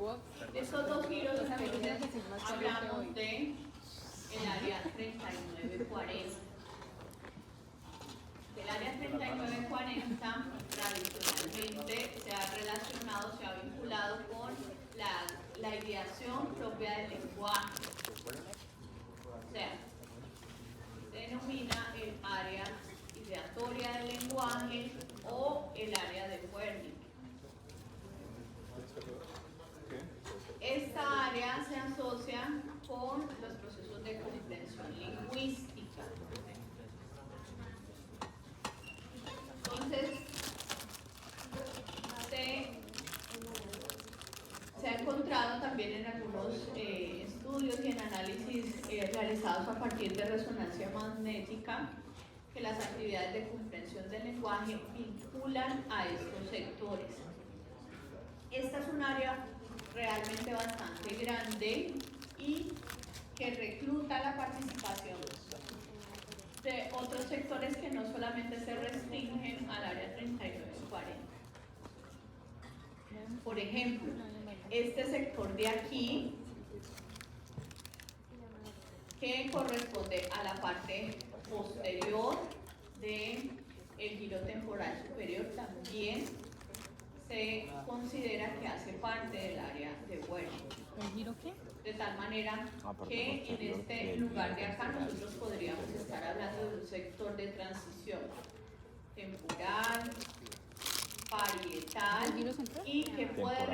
Estos dos giros entonces hablamos de el área 3940. El área 3940 tradicionalmente se ha relacionado, se ha vinculado con la ideación propia del lenguaje. O sea, se denomina el área ideatoria del lenguaje o el área de Wernicke. Esta área se asocia con los procesos de comprensión lingüística. Entonces, se ha encontrado también en algunos estudios y en análisis realizados a partir de resonancia magnética que las actividades de comprensión del lenguaje vinculan a estos sectores. Esta es un área realmente bastante grande y que recluta la participación de otros sectores que no solamente se restringen al área 3940. Por ejemplo, este sector de aquí, que corresponde a la parte posterior del giro temporal superior, también se considera que hace parte del área de Wernicke. ¿El giro qué? De tal manera que en este lugar de acá nosotros podríamos estar hablando de un sector de transición temporal, parietal y que puede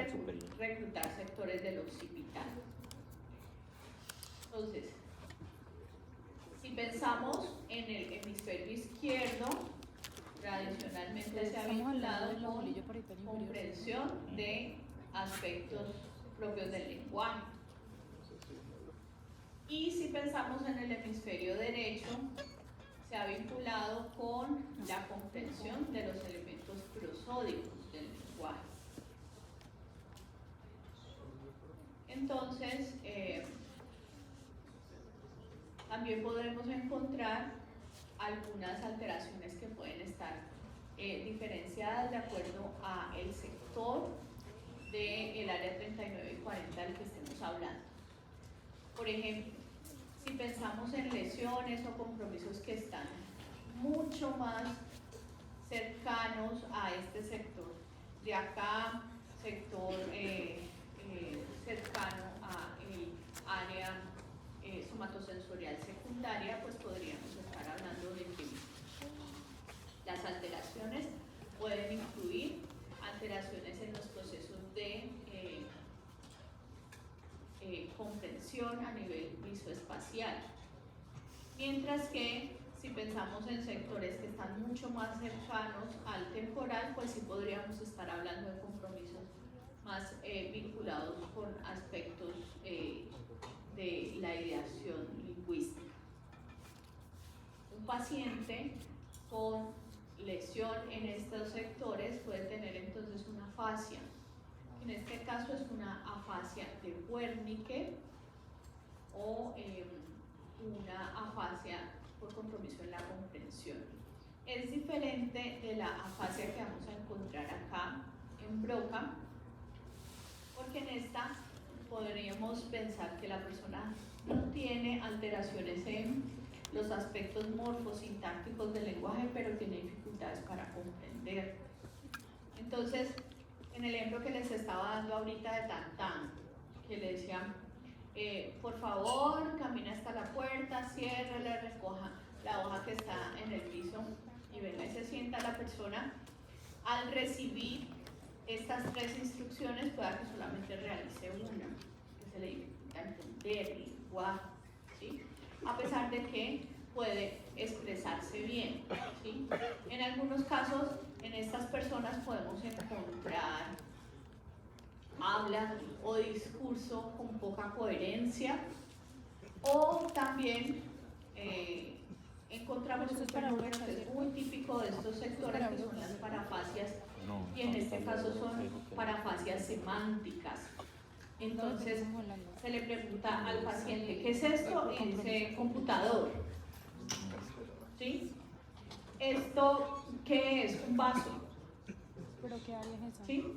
reclutar sectores del occipital. Entonces, si pensamos en el hemisferio izquierdo, tradicionalmente se ha vinculado con comprensión de aspectos propios del lenguaje. Y si pensamos en el hemisferio derecho, se ha vinculado con la comprensión de los elementos prosódicos del lenguaje. Entonces, también podremos encontrar algunas alteraciones que pueden estar diferenciadas de acuerdo a el sector del área 39 y 40 del que estemos hablando. Por ejemplo, si pensamos en lesiones o compromisos que están mucho más cercanos a este sector, de acá, sector cercano al área somatosensorial secundaria, pues podríamos estar hablando de que las alteraciones pueden incluir alteraciones en los procesos de comprensión a nivel visoespacial, mientras que si pensamos en sectores que están mucho más cercanos al temporal, pues sí podríamos estar hablando de compromisos más vinculados con aspectos de la ideación lingüística. Un paciente con lesión en estos sectores puede tener entonces una afasia. En este caso es una afasia de Wernicke o una afasia por compromiso en la comprensión. Es diferente de la afasia que vamos a encontrar acá en Broca, porque en esta podríamos pensar que la persona no tiene alteraciones en los aspectos morfosintácticos del lenguaje, pero tiene dificultades para comprender. Entonces, en el ejemplo que les estaba dando ahorita de Tantán, que le decía, por favor, camina hasta la puerta, ciérrele, recoja la hoja que está en el piso y venga y se sienta la persona. Al recibir estas tres instrucciones, pueda que solamente realice una, que se le dificulta entender el lenguaje, ¿sí? A pesar de que puede expresarse bien, ¿sí? En algunos casos, en estas personas podemos encontrar habla o discurso con poca coherencia, o también encontramos un fenómeno que es muy típico de estos sectores, que son las parafasias, y en este caso son parafasias semánticas. Entonces se le pregunta al paciente, ¿qué es esto? Y dice, computador. ¿Sí? ¿Esto qué es? Un vaso. ¿Pero qué área es esa? ¿Sí?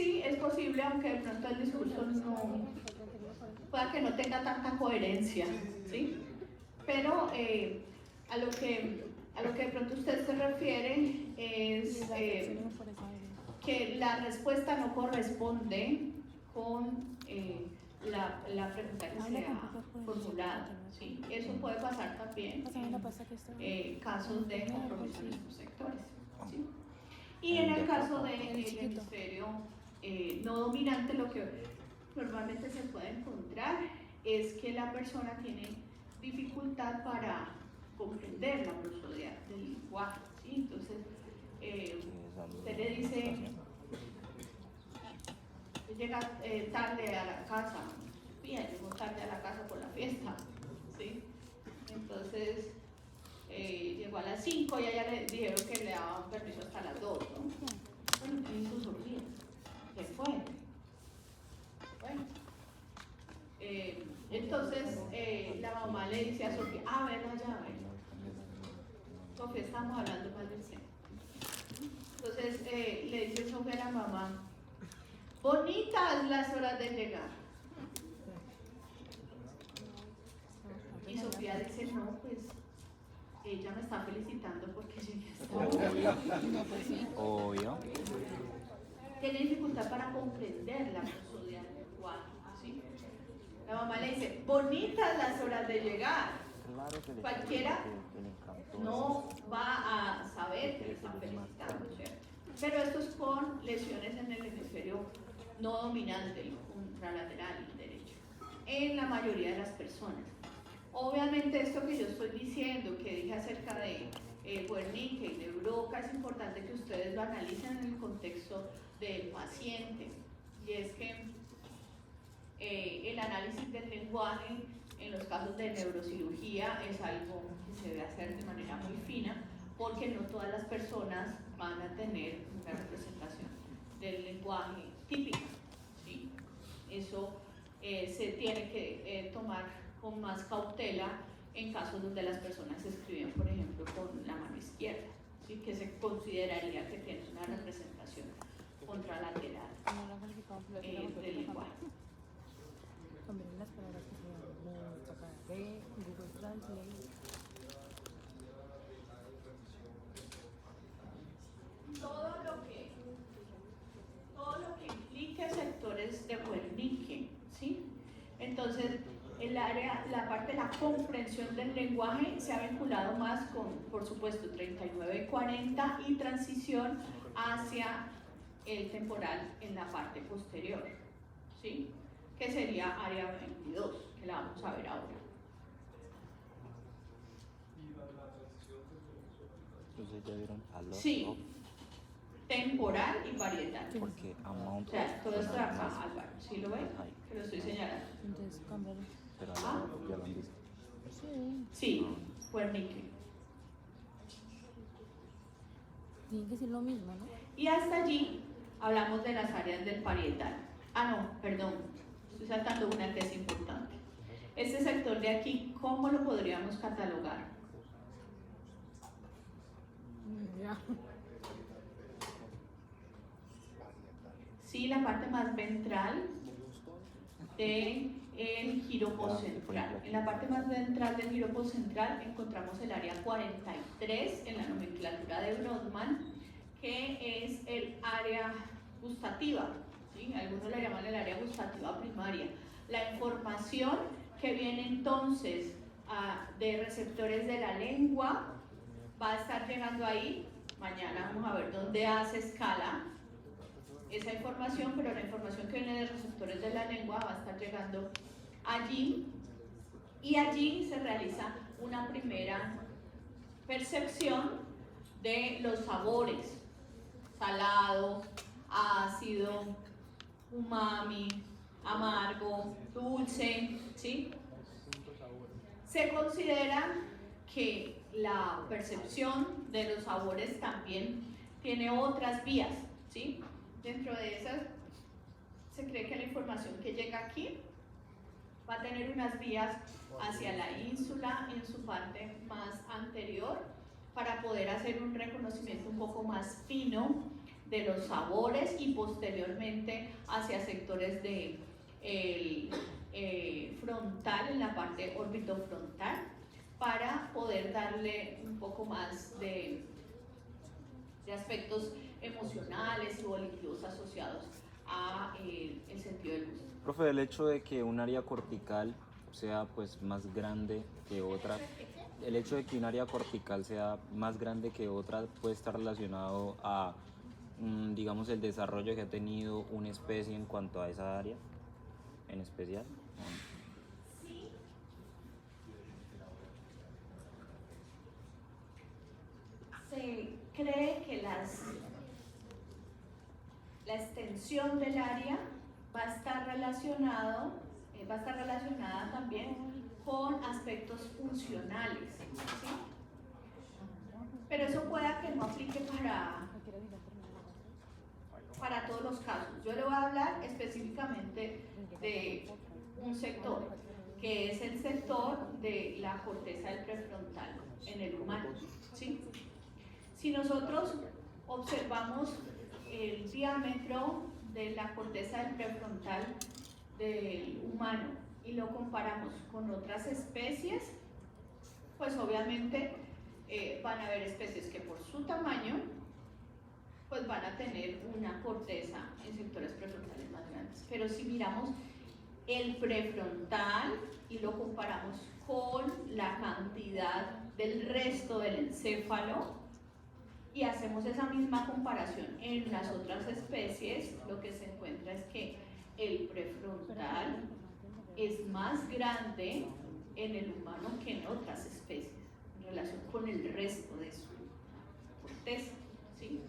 Sí, es posible, aunque de pronto el discurso no, pueda que no tenga tanta coherencia, ¿sí? Pero a lo que de pronto usted se refiere es que la respuesta no corresponde con la pregunta que se ha formulado, ¿sí? Eso puede pasar también en casos de compromisiones por sectores, ¿sí? Y en el caso del hemisferio no dominante, lo que normalmente se puede encontrar es que la persona tiene dificultad para comprender la prosodia del lenguaje, ¿sí? Entonces, usted le dice, llega tarde a la casa, bien, llegó tarde a la casa por la fiesta, ¿sí? Entonces, llegó a las 5 y a ella le dijeron que le daban permiso hasta las 2, ¿no? Bueno, ¿qué hizo Sofía? Se fue. Bueno, entonces la mamá le dice a Sofía, a ver la llave. Sofía, estamos hablando más del centro. Entonces le dice Sofía a la mamá, bonitas las horas de llegar. Y Sofía dice, no, pues ella me está felicitando porque llegué hasta ahora. Obvio. Tiene dificultad para comprender la prosodia del lenguaje, ¿sí? La mamá le dice, bonitas las horas de llegar. Cualquiera no va a saber que le están felicitando, ¿cierto? Pero esto es con lesiones en el hemisferio no dominante, el contralateral derecho, en la mayoría de las personas. Obviamente esto que yo estoy diciendo, que dije acerca de Wernicke y de Broca, es importante que ustedes lo analicen en el contexto del paciente, y es que el análisis del lenguaje en los casos de neurocirugía es algo que se debe hacer de manera muy fina, porque no todas las personas van a tener una representación del lenguaje típica, ¿sí? Eso se tiene que tomar con más cautela en casos donde las personas escriben, por ejemplo, con la mano izquierda, ¿sí? Que se consideraría que tiene una representación contralateral del lenguaje. También las palabras que se llaman sacar de Google Translate. Todo lo que implique sectores de Wernicke, ¿sí? Entonces, la parte de la comprensión del lenguaje se ha vinculado más con, por supuesto, 39-40 y transición hacia el temporal en la parte posterior, ¿sí? Que sería área 22, que la vamos a ver ahora. Entonces ya vieron a los Sí, temporal y parietal. porque amount O sea, todo esto de acá, más, Álvaro, ¿sí lo ven? Que lo estoy señalando. Entonces, cámbialo. pero Ah. ya lo han visto. Sí. Sí, Wernicke. Tiene que ser lo mismo, ¿no? Y hasta allí hablamos de las áreas del parietal. Ah, no, perdón, estoy saltando una que es importante. Este sector de aquí, ¿cómo lo podríamos catalogar? Ya. Sí, la parte más ventral del giropo central. En la parte más ventral del giropo central encontramos el área 43 en la nomenclatura de Brodmann, que es el área gustativa, ¿sí? Algunos la llaman el área gustativa primaria. La información que viene entonces de receptores de la lengua va a estar llegando ahí. Mañana vamos a ver dónde hace escala esa información, pero la información que viene de receptores de la lengua va a estar llegando allí, y allí se realiza una primera percepción de los sabores: salado, ácido, umami, amargo, dulce, ¿sí? Se considera que la percepción de los sabores también tiene otras vías, ¿sí? Dentro de esas se cree que la información que llega aquí va a tener unas vías hacia la ínsula en su parte más anterior, para poder hacer un reconocimiento un poco más fino de los sabores y posteriormente hacia sectores de frontal, en la parte orbitofrontal, para poder darle un poco más de aspectos emocionales y volitivos asociados a el sentido del gusto. Profe, el hecho de que un área cortical sea pues más grande que otra, el hecho de que un área cortical sea más grande que otra puede estar relacionado a, digamos, el desarrollo que ha tenido una especie en cuanto a esa área en especial. Sí. Se cree que la extensión del área va a estar relacionada también con aspectos funcionales, ¿sí? Pero eso pueda que no aplique para todos los casos. Yo le voy a hablar específicamente de un sector, que es el sector de la corteza del prefrontal en el humano, ¿sí? Si nosotros observamos el diámetro de la corteza del prefrontal del humano y lo comparamos con otras especies, pues obviamente van a haber especies que por su tamaño pues van a tener una corteza en sectores prefrontales más grandes. Pero si miramos el prefrontal y lo comparamos con la cantidad del resto del encéfalo, y hacemos esa misma comparación en las otras especies, lo que se encuentra es que el prefrontal es más grande en el humano que en otras especies, en relación con el resto de su corteza, ¿sí?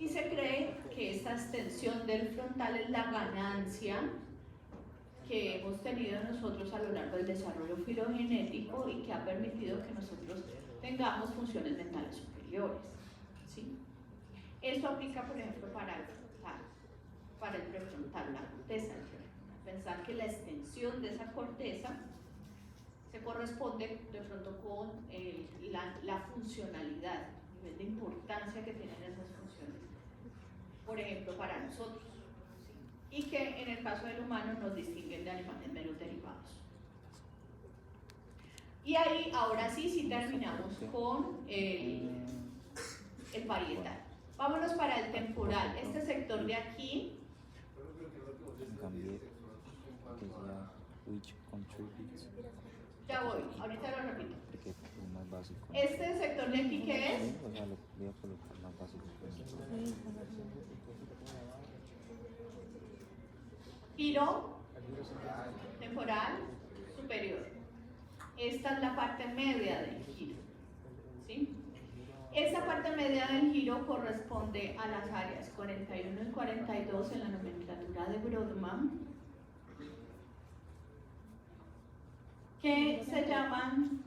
Y se cree que esta extensión del frontal es la ganancia que hemos tenido nosotros a lo largo del desarrollo filogenético y que ha permitido que nosotros tengamos funciones mentales superiores. ¿Sí? Esto aplica, por ejemplo, para el prefrontal, la corteza del prefrontal. Pensar que la extensión de esa corteza se corresponde de pronto con la funcionalidad, el nivel de importancia que tienen esas funciones, por ejemplo, para nosotros, ¿sí? Y que en el caso del humano nos distinguen de animales menos derivados. Y ahí, ahora sí terminamos con el parietal. Vámonos para el temporal. Este sector de aquí. Ya voy, ahorita lo repito. Este sector de aquí, ¿qué es? Giro temporal superior. Esta es la parte media del giro, ¿sí? Esta parte media del giro corresponde a las áreas 41 y 42 en la nomenclatura de Brodmann, que se llaman,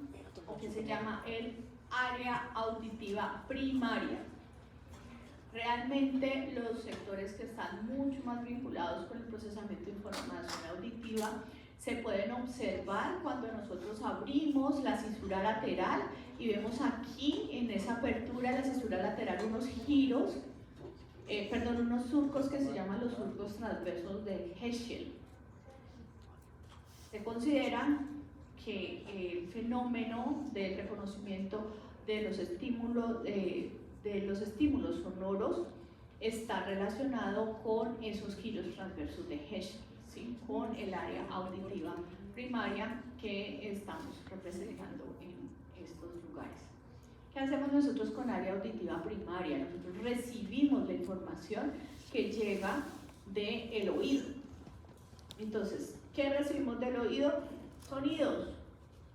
o que se llama el área auditiva primaria. Realmente los sectores que están mucho más vinculados con el procesamiento de información auditiva se pueden observar cuando nosotros abrimos la cisura lateral y vemos aquí en esa apertura de la cisura lateral unos giros, unos surcos que se llaman los surcos transversos de Heschel. Se considera que el fenómeno del reconocimiento de los estímulos sonoros está relacionado con esos giros transversos de Heschel, ¿sí? Con el área auditiva primaria que estamos representando en estos lugares. ¿Qué hacemos nosotros con área auditiva primaria? Nosotros recibimos la información que llega del oído. Entonces, ¿qué recibimos del oído? Sonidos,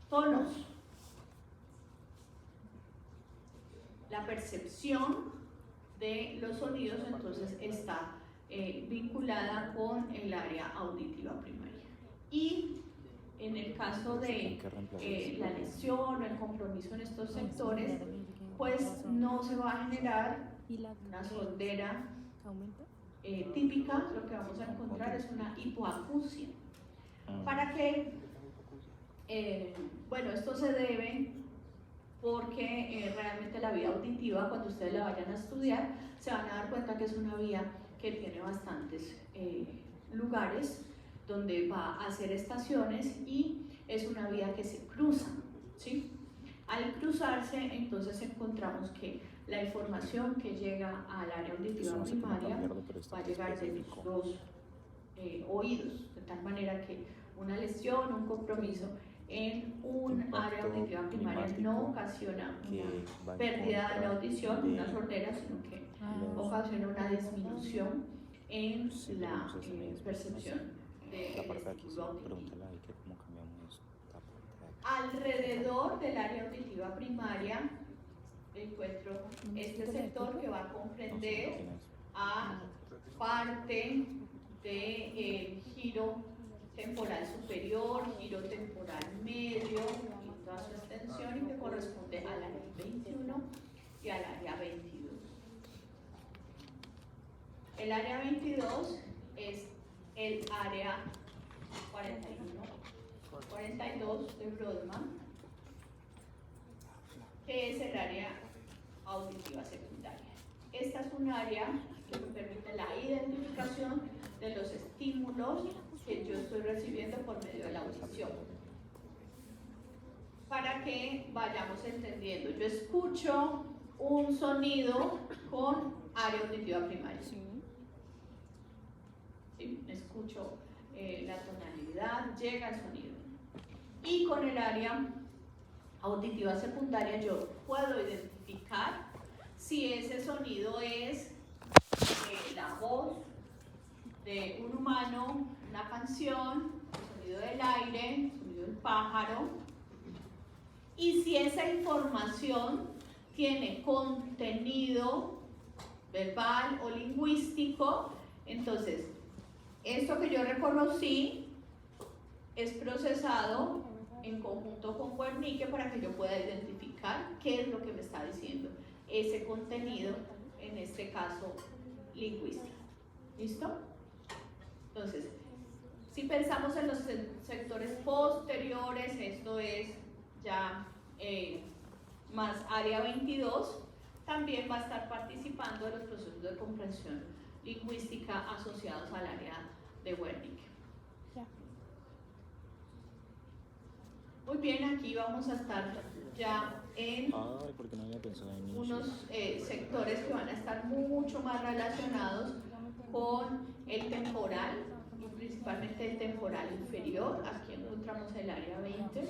tonos. La percepción de los sonidos entonces está vinculada con el área auditiva primaria. Y en el caso de la lesión o el compromiso en estos sectores, pues no se va a generar una sordera típica. Lo que vamos a encontrar es una hipoacusia. ¿Para qué? Bueno, esto se debe porque realmente la vía auditiva, cuando ustedes la vayan a estudiar, se van a dar cuenta que es una vía que tiene bastantes lugares donde va a hacer estaciones y es una vía que se cruza, ¿sí? Al cruzarse, entonces encontramos que la información que llega al área auditiva primaria va a llegar de los dos oídos, de tal manera que una lesión, un compromiso en un área auditiva primaria no ocasiona una pérdida de la audición, una sordera, sino que ocasiona una disminución en la percepción del estímulo auditivo. Alrededor del área auditiva primaria encuentro este sector que va a comprender a parte del giro temporal superior, giro temporal medio y toda su extensión, y que corresponde al área 21 y al área 22. El área 22 es el área 42 de Brodmann, que es el área auditiva secundaria. Esta es un área que me permite la identificación de los estímulos que yo estoy recibiendo por medio de la audición. Para que vayamos entendiendo, yo escucho un sonido con área auditiva primaria. ¿Sí? Escucho la tonalidad, llega el sonido. Y con el área auditiva secundaria yo puedo identificar si ese sonido es la voz de un humano, una canción, el sonido del aire, el sonido del pájaro, y si esa información tiene contenido verbal o lingüístico, entonces esto que yo reconocí es procesado en conjunto con Wernicke para que yo pueda identificar qué es lo que me está diciendo ese contenido, en este caso lingüístico. ¿Listo? Entonces, si pensamos en los sectores posteriores, esto es ya más área 22, también va a estar participando de los procesos de comprensión lingüística asociados al área de Wernicke. Muy bien, aquí vamos a estar ya en unos sectores que van a estar mucho más relacionados con el temporal, y principalmente el temporal inferior. Aquí encontramos el área 20,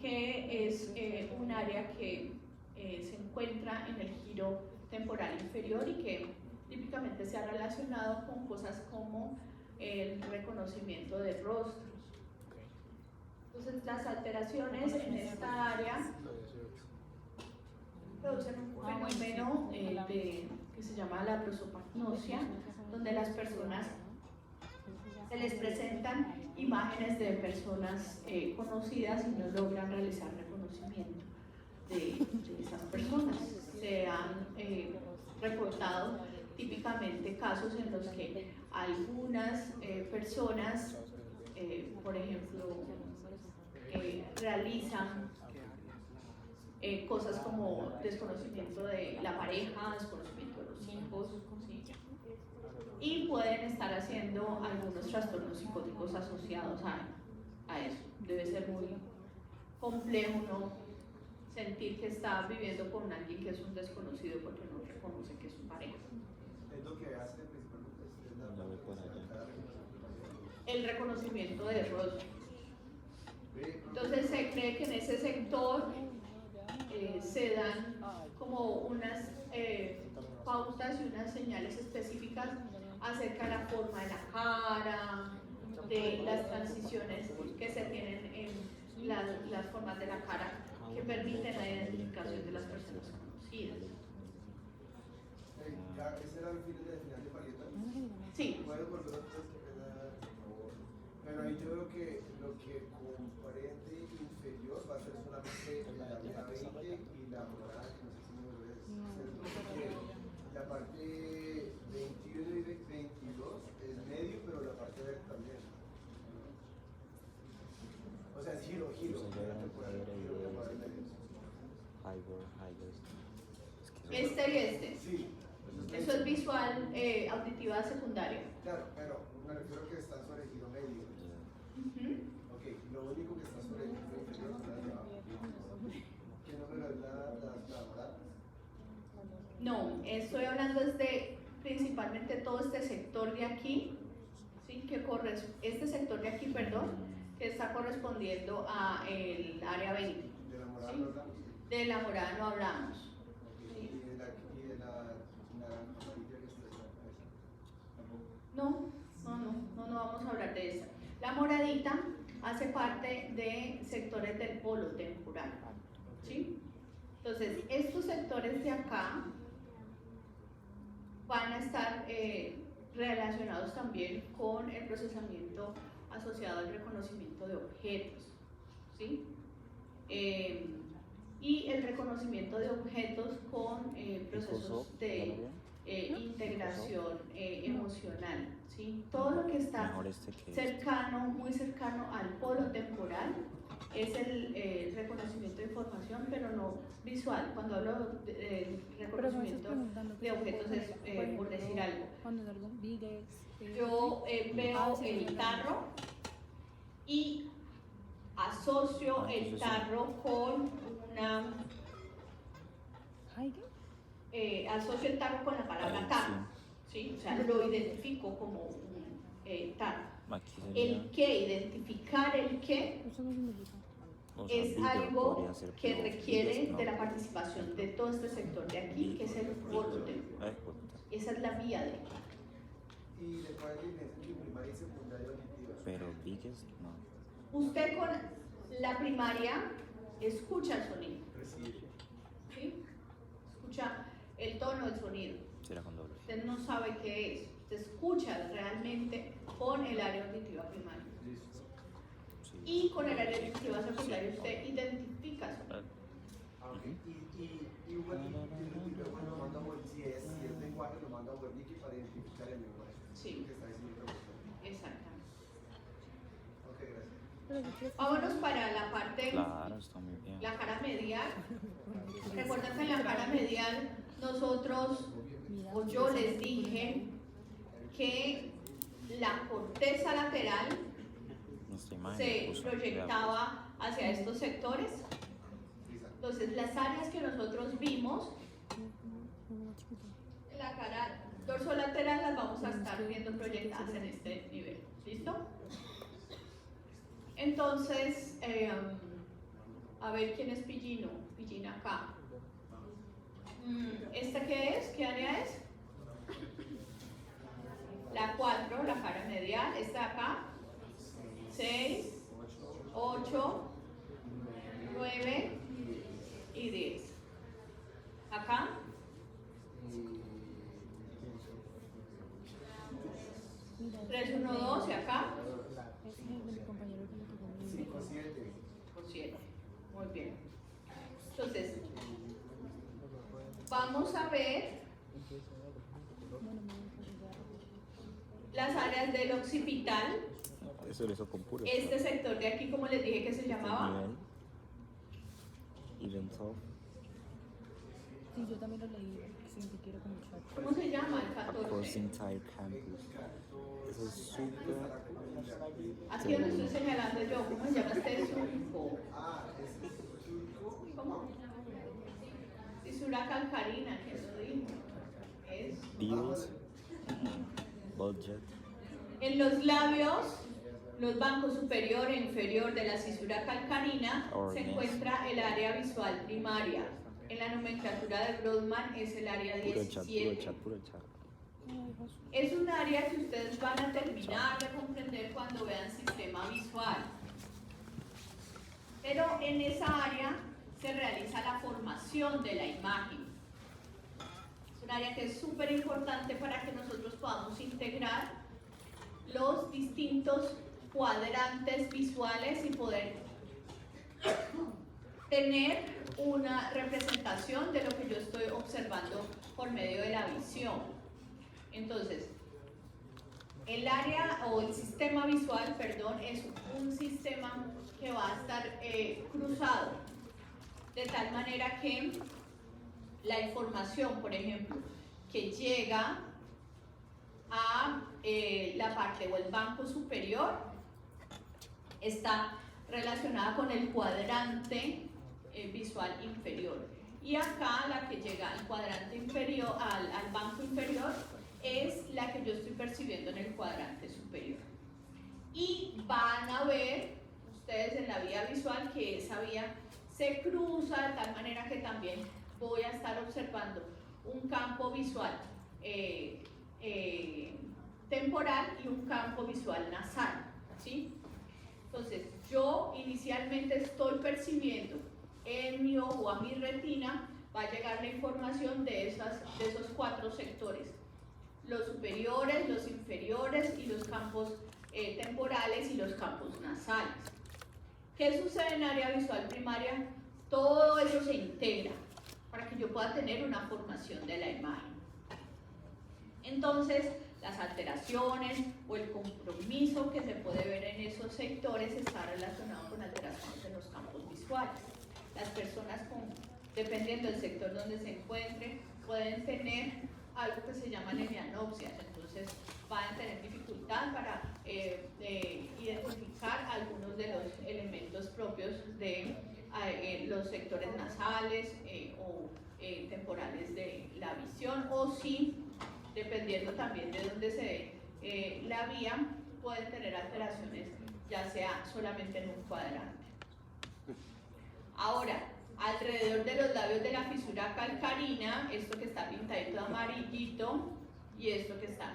que es un área que se encuentra en el giro temporal inferior y que típicamente se ha relacionado con cosas como el reconocimiento de rostros. Entonces, las alteraciones en esta área producen un fenómeno que se llama la prosopagnosia, donde las personas se les presentan imágenes de personas conocidas y no logran realizar reconocimiento de esas personas. Se han reportado típicamente casos en los que algunas personas, por ejemplo, realizan cosas como desconocimiento de la pareja, desconocimiento de los hijos, ¿sí? Y pueden estar haciendo algunos trastornos psicóticos asociados a eso. Debe ser muy complejo no sentir que está viviendo con alguien que es un desconocido porque no reconoce que es su pareja. Es lo que hace principalmente el reconocimiento de rostro. Entonces se cree que en ese sector se dan como unas pautas y unas señales específicas acerca de la forma de la cara, de las transiciones que se tienen en las formas de la cara que permiten la identificación de las personas conocidas. ¿Ese era el final de Marieta? Sí. ¿Puedes volver a por favor? Pero ahí yo veo que lo que comprende inferior va a ser solamente la 20 y la morada, que no sé si me lo ves. La parte 21 y 22 es medio, pero la parte verde también. O sea, es giro, la temporada, giro temporal medio. Este y este. Sí. Eso es visual auditiva secundaria. Claro, pero me refiero que está sobre el giro medio. Ok, lo único que está sobre el giro inferior es la de abajo. ¿Qué número es la moral? No, estoy hablando desde principalmente todo este sector de aquí, ¿sí? Este sector de aquí, perdón, que está correspondiendo a el área 20. ¿De la moral ¿sí? no hablamos? De la morada no hablamos. Ok, ¿sí? ¿y de la amarilla que está ahí? Tampoco. No vamos a hablar de esa. La moradita hace parte de sectores del polo temporal, ¿sí? Entonces, estos sectores de acá van a estar relacionados también con el procesamiento asociado al reconocimiento de objetos, ¿sí? Y el reconocimiento de objetos con procesos de integración emocional, ¿sí? Todo lo que está cercano, muy cercano al polo temporal es el reconocimiento de información, pero no visual. Cuando hablo de reconocimiento de objetos es por decir algo. Cuando es algo bigues, Yo veo el tarro y asocio el tarro con una... asocio el tarro con la palabra tarro, ¿sí? O sea, lo identifico como un tarro. El qué, identificar el qué, es algo que requiere de la participación de todo este sector de aquí, que es el polo temporal. Esa es la vía de aquí. ¿Y de cuál es la diferencia entre primaria y secundaria auditiva? Pero biggest no. Usted con la primaria escucha el sonido, Recibe. ¿sí? Escucha el tono del sonido. Será con doble. Usted no sabe qué es, usted escucha realmente con el área auditiva primaria. Listo. Sí. Y con el área auditiva secundaria usted identifica sonido. Ah, ok. Y luego lo manda a Web, si es lenguaje, lo manda a WebWiki para identificar el lenguaje. Sí. Que está diciendo el profesor. Exactamente. Ok, gracias. Vámonos para la parte, Claro, está muy bien. la cara medial. Recuerden que en la cara medial nosotros, o yo les dije que la corteza lateral Nuestra imagen se puso, proyectaba hacia estos sectores. Entonces, las áreas que nosotros vimos en la cara dorsolateral las vamos a estar viendo proyectadas en este nivel. ¿Listo? Entonces, a ver quién es Pillino. Pillina acá. ¿Esta qué es? ¿Qué área es? La 4, la cara medial. Esta de acá. 6, 8, 9 y 10. Acá. 3, 1, 2 y acá. Cinco, siete. Por 7. Muy bien. Entonces, vamos a ver las áreas del occipital. Eso lo hizo con puro. Este sector de aquí, como les dije que se llamaba, Eventhof. Sí, yo también lo leí, sí, que quiero como chat. ¿cómo se llama el Across 14? entire campus. Eso es súper. Aquí donde estoy señalando yo, ¿cómo se llama este surco? Ah, ese es surco. ¿Cómo? Fisura calcarina, que lo dijo. Es Bills. Budget. en los labios, los bancos superior e inferior de la cisura calcarina se encuentra el área visual primaria. En la nomenclatura de Brodmann es el área Puro chat, 17. puro chat. Es un área que ustedes van a terminar de comprender cuando vean sistema visual. Pero en esa área se realiza la formación de la imagen. Es un área que es súper importante para que nosotros podamos integrar los distintos cuadrantes visuales y poder tener una representación de lo que yo estoy observando por medio de la visión. Entonces, el área o el sistema visual, perdón, es un sistema que va a estar cruzado, de tal manera que la información, por ejemplo, que llega a la parte o el banco superior está relacionada con el cuadrante visual inferior. Y acá la que llega al cuadrante inferior, al banco inferior, es la que yo estoy percibiendo en el cuadrante superior. Y van a ver ustedes en la vía visual que esa vía se cruza de tal manera que también voy a estar observando un campo visual temporal y un campo visual nasal, ¿sí? Entonces, yo inicialmente estoy percibiendo en mi ojo a mi retina, va a llegar la información de esos 4 sectores: los superiores, los inferiores y los campos temporales y los campos nasales. ¿Qué sucede en área visual primaria? Todo eso se integra para que yo pueda tener una formación de la imagen. Entonces, las alteraciones o el compromiso que se puede ver en esos sectores está relacionado con alteraciones en los campos visuales. Las personas, dependiendo del sector donde se encuentren, pueden tener algo que se llama lemianopsias, entonces van a tener dificultad para identificar algunos de los elementos propios de los sectores nasales o temporales de la visión, o si, dependiendo también de dónde se ve la vía, pueden tener alteraciones ya sea solamente en un cuadrante. Ahora, alrededor de los labios de la fisura calcarina, esto que está pintadito de amarillito y esto que está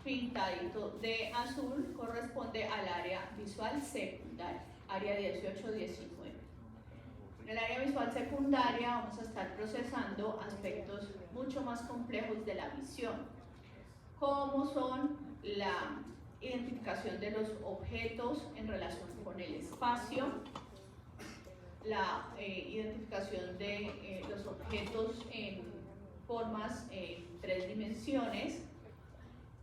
pintadito de azul corresponde al área visual secundaria, área 18-19. En el área visual secundaria vamos a estar procesando aspectos mucho más complejos de la visión, como son la identificación de los objetos en relación con el espacio, la identificación de los objetos en formas en 3 dimensiones,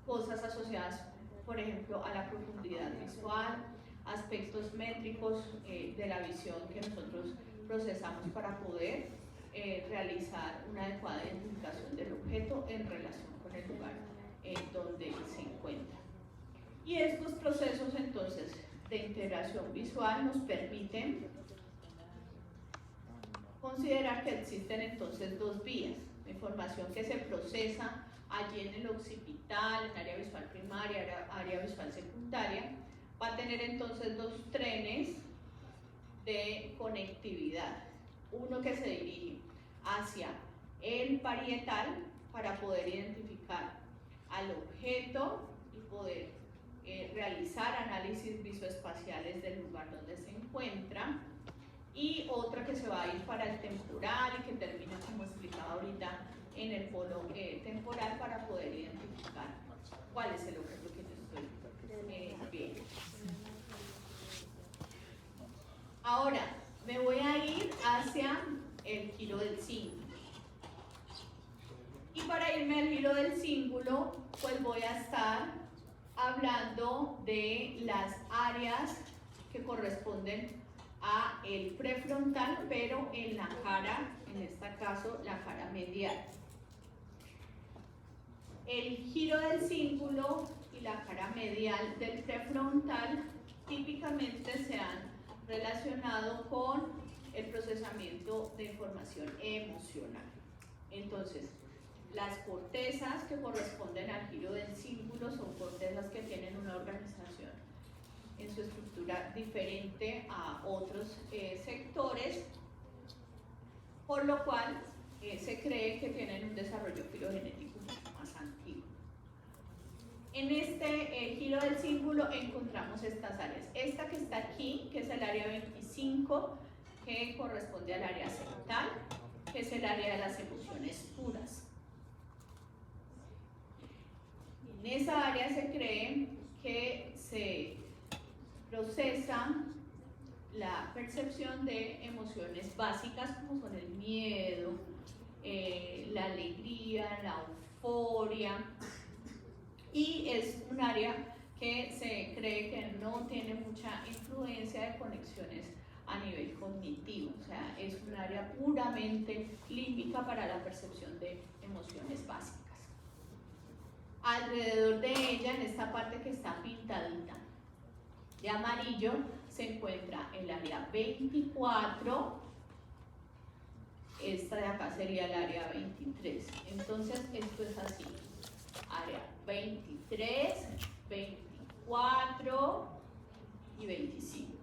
cosas asociadas, por ejemplo, a la profundidad visual, aspectos métricos de la visión que nosotros procesamos para poder realizar una adecuada identificación del objeto en relación con el lugar donde se encuentra. Y estos procesos entonces de integración visual nos permiten considerar que existen entonces 2 vías: la información que se procesa allí en el occipital, en área visual primaria, área visual secundaria, va a tener entonces 2 trenes de conectividad. Uno que se dirige hacia el parietal para poder identificar al objeto y poder realizar análisis visoespaciales del lugar donde se encuentra, y otra que se va a ir para el temporal y que termina, como explicaba ahorita, en el polo temporal para poder identificar cuál es el objeto que yo estoy viendo. Ahora, me voy a ir hacia el giro del cíngulo. Y para irme al giro del cíngulo, pues voy a estar hablando de las áreas que corresponden a el prefrontal, pero en la cara, en este caso, la cara medial. El giro del cíngulo y la cara medial del prefrontal típicamente se han relacionado con el procesamiento de información emocional. Entonces, las cortezas que corresponden al giro del cíngulo son cortezas que tienen una organización en su estructura diferente a otros sectores, por lo cual se cree que tienen un desarrollo filogenético mucho más antiguo. En este giro del cíngulo encontramos estas áreas. Esta que está aquí, que es el área 25, que corresponde al área central, que es el área de las emociones puras. En esa área se cree que se procesa la percepción de emociones básicas como son el miedo, la alegría, la euforia, y es un área que se cree que no tiene mucha influencia de conexiones a nivel cognitivo, o sea, es un área puramente límbica para la percepción de emociones básicas. Alrededor de ella, en esta parte que está pintadita de amarillo, se encuentra el área 24, esta de acá sería el área 23. Entonces, esto es así: área 23, 24 y 25.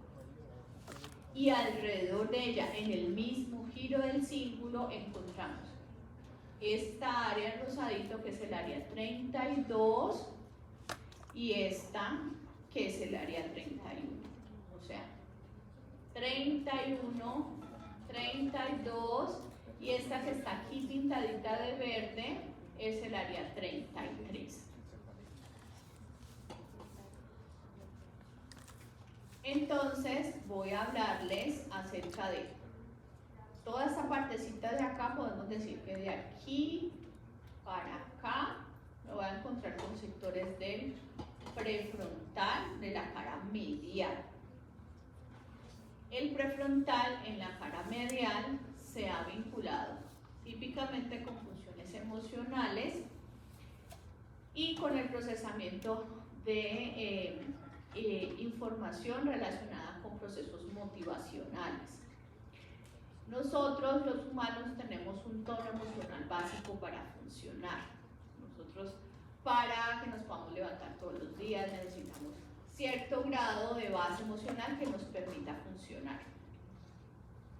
Y alrededor de ella, en el mismo giro del círculo, encontramos esta área rosadito, que es el área 32, y esta, que es el área 31. O sea, 31, 32, y esta que está aquí pintadita de verde es el área 33. Entonces voy a hablarles acerca de toda esta partecita de acá. Podemos decir que de aquí para acá lo voy a encontrar con sectores del prefrontal, de la cara medial. El prefrontal en la cara medial se ha vinculado típicamente con funciones emocionales y con el procesamiento de información relacionada con procesos motivacionales. Nosotros, los humanos, tenemos un tono emocional básico para funcionar. Nosotros, para que nos podamos levantar todos los días, necesitamos cierto grado de base emocional que nos permita funcionar.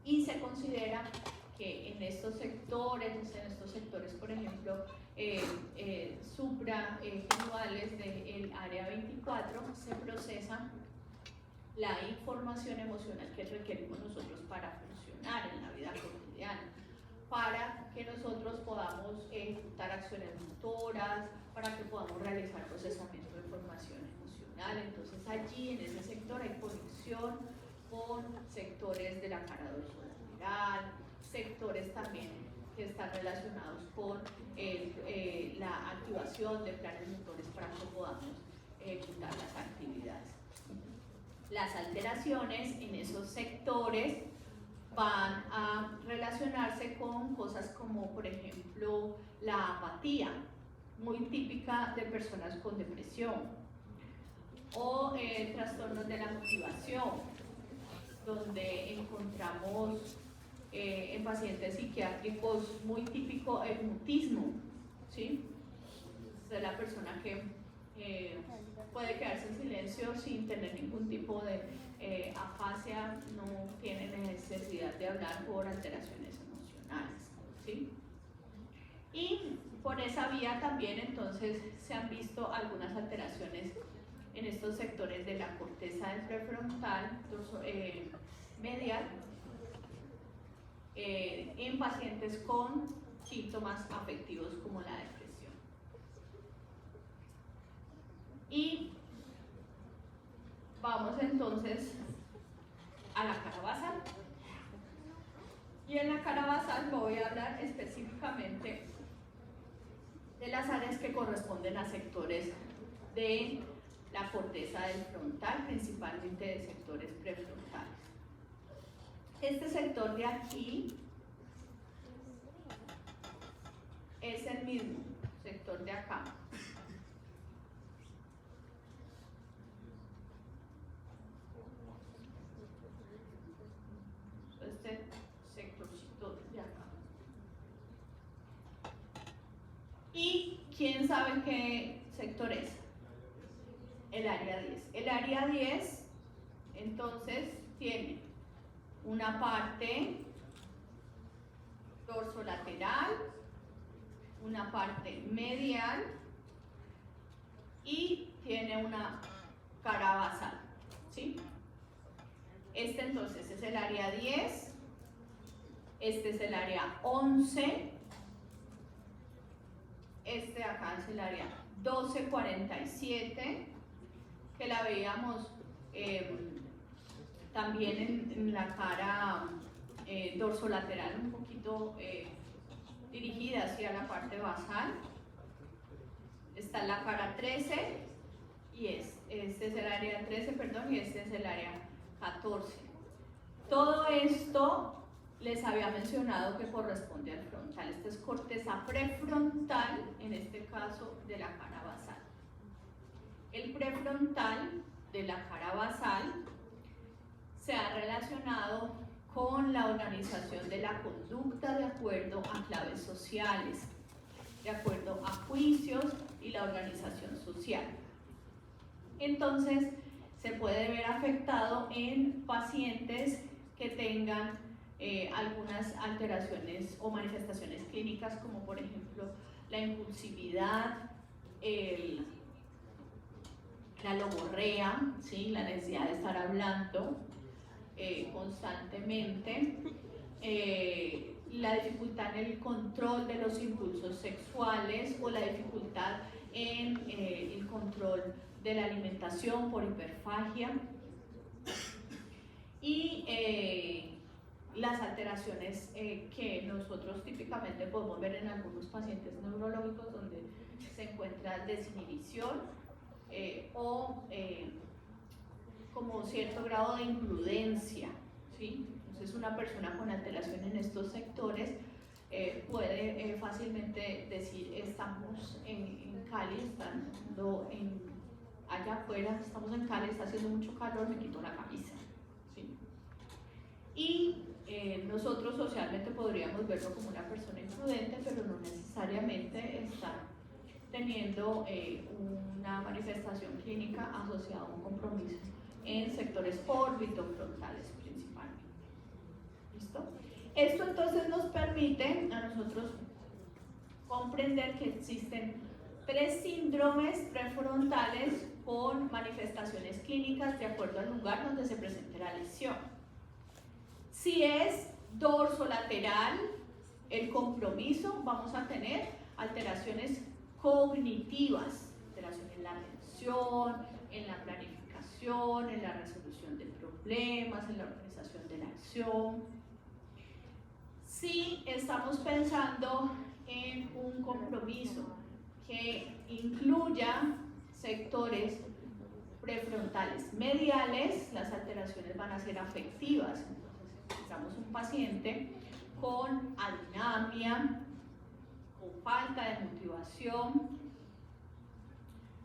Y se considera que en estos sectores, por ejemplo, supragenuales del área 24, se procesa la información emocional que requerimos nosotros para funcionar en la vida cotidiana, para que nosotros podamos ejecutar acciones motoras, para que podamos realizar procesamiento de información emocional. Entonces allí, en ese sector, hay conexión con sectores de la cara dorsolateral, sectores también que están relacionados con la activación de planes motores para que podamos ejecutar las actividades. Las alteraciones en esos sectores van a relacionarse con cosas como, por ejemplo, la apatía, muy típica de personas con depresión, o trastornos de la motivación, donde encontramos en pacientes psiquiátricos muy típico el mutismo, ¿sí? Es la persona que puede quedarse en silencio sin tener ningún tipo de afasia, no tiene necesidad de hablar por alteraciones emocionales, ¿sí? Y por esa vía también entonces se han visto algunas alteraciones en estos sectores de la corteza del prefrontal medial, en pacientes con síntomas afectivos como la depresión. Y vamos entonces a la cara basal. Y en la cara basal voy a hablar específicamente de las áreas que corresponden a sectores de la corteza del frontal, principalmente de sectores prefrontales. Este sector de aquí es el mismo sector de acá. Este sectorcito de acá. ¿Y quién sabe qué sector es? El área 10. El área 10 entonces tiene una parte dorsolateral, una parte medial y tiene una cara basal, ¿sí? Este entonces es el área 10, este es el área 11, este de acá es el área 1247, que la veíamos también en la cara dorsolateral, un poquito dirigida hacia la parte basal. Está la cara 13 y este es el área 13, perdón, y este es el área 14. Todo esto les había mencionado que corresponde al frontal. Esta es corteza prefrontal, en este caso de la cara basal. El prefrontal de la cara basal se ha relacionado con la organización de la conducta de acuerdo a claves sociales, de acuerdo a juicios y la organización social. Entonces, se puede ver afectado en pacientes que tengan algunas alteraciones o manifestaciones clínicas, como por ejemplo la impulsividad, la logorrea, ¿sí? La necesidad de estar hablando constantemente, la dificultad en el control de los impulsos sexuales o la dificultad en el control de la alimentación por hiperfagia y las alteraciones que nosotros típicamente podemos ver en algunos pacientes neurológicos donde se encuentra desinhibición o como cierto grado de imprudencia, ¿sí? Entonces una persona con alteración en estos sectores puede fácilmente decir estamos en Cali, estando allá afuera, estamos en Cali, está haciendo mucho calor, me quito la camisa, ¿sí? Y nosotros socialmente podríamos verlo como una persona imprudente, pero no necesariamente está teniendo una manifestación clínica asociada a un compromiso en sectores orbitofrontales principalmente. ¿Listo? Esto entonces nos permite a nosotros comprender que existen 3 síndromes prefrontales con manifestaciones clínicas de acuerdo al lugar donde se presente la lesión. Si es dorsolateral el compromiso, vamos a tener alteraciones cognitivas, alteraciones en la atención, en la planificación, en la resolución de problemas, en la organización de la acción. Si estamos pensando en un compromiso que incluya sectores prefrontales mediales, las alteraciones van a ser afectivas. Entonces, encontramos un paciente con adinamia, con falta de motivación,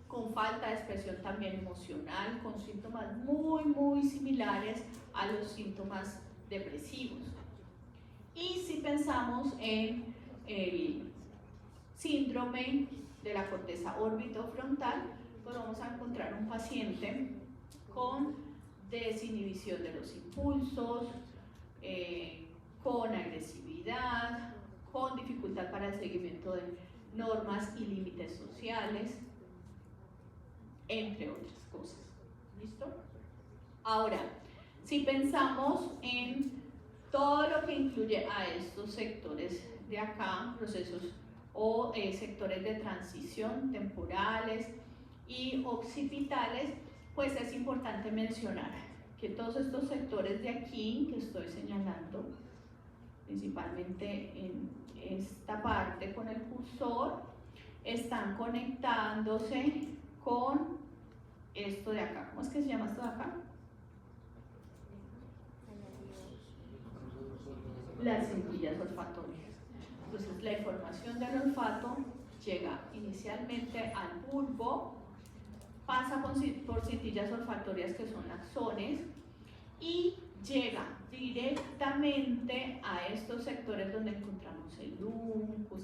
con falta de expresión también emocional, con síntomas muy similares a los síntomas depresivos. Y si pensamos en el síndrome de la corteza orbitofrontal, pues vamos a encontrar un paciente con desinhibición de los impulsos, con agresividad, con dificultad para el seguimiento de normas y límites sociales, entre otras cosas. ¿Listo? Ahora, si pensamos en todo lo que incluye a estos sectores de acá, procesos o sectores de transición temporales y occipitales, pues es importante mencionar que todos estos sectores de aquí que estoy señalando, principalmente en esta parte con el cursor, están conectándose con esto de acá. ¿Cómo es que se llama esto de acá? Las cintillas olfatorias. Entonces la información del olfato llega inicialmente al bulbo, pasa por cintillas olfatorias que son axones y llega directamente a estos sectores donde encontramos el uncus,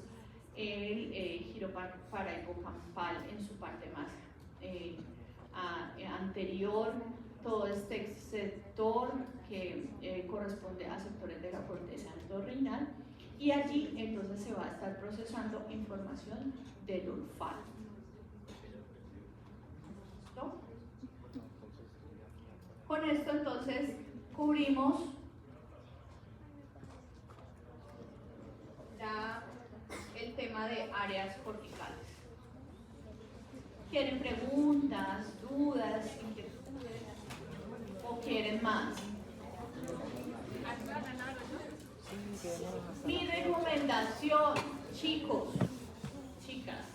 el giro parahipocampal en su parte más anterior, todo este sector que corresponde a sectores de la corteza endorrinal, y allí entonces se va a estar procesando información del olfato. ¿Listo? Con esto entonces cubrimos el tema de áreas corticales. ¿Quieren preguntas, dudas, inquietudes o quieren más? Mi recomendación, chicos, chicas,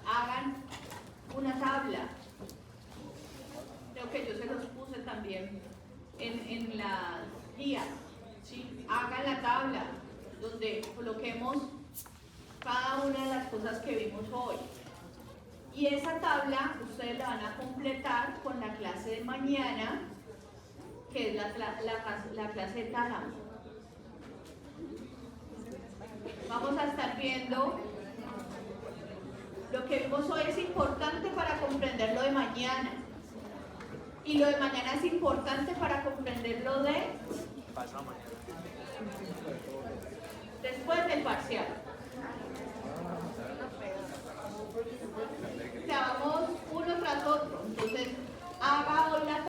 hagan una tabla. Creo que yo se los puse también en la guía, ¿sí? Hagan la tabla donde coloquemos cada una de las cosas que vimos hoy. Y esa tabla ustedes la van a completar con la clase de mañana, que es la clase de tálamo. Vamos a estar viendo lo que vimos hoy es importante para comprender lo de mañana. Y lo de mañana es importante para comprender lo de después del parcial.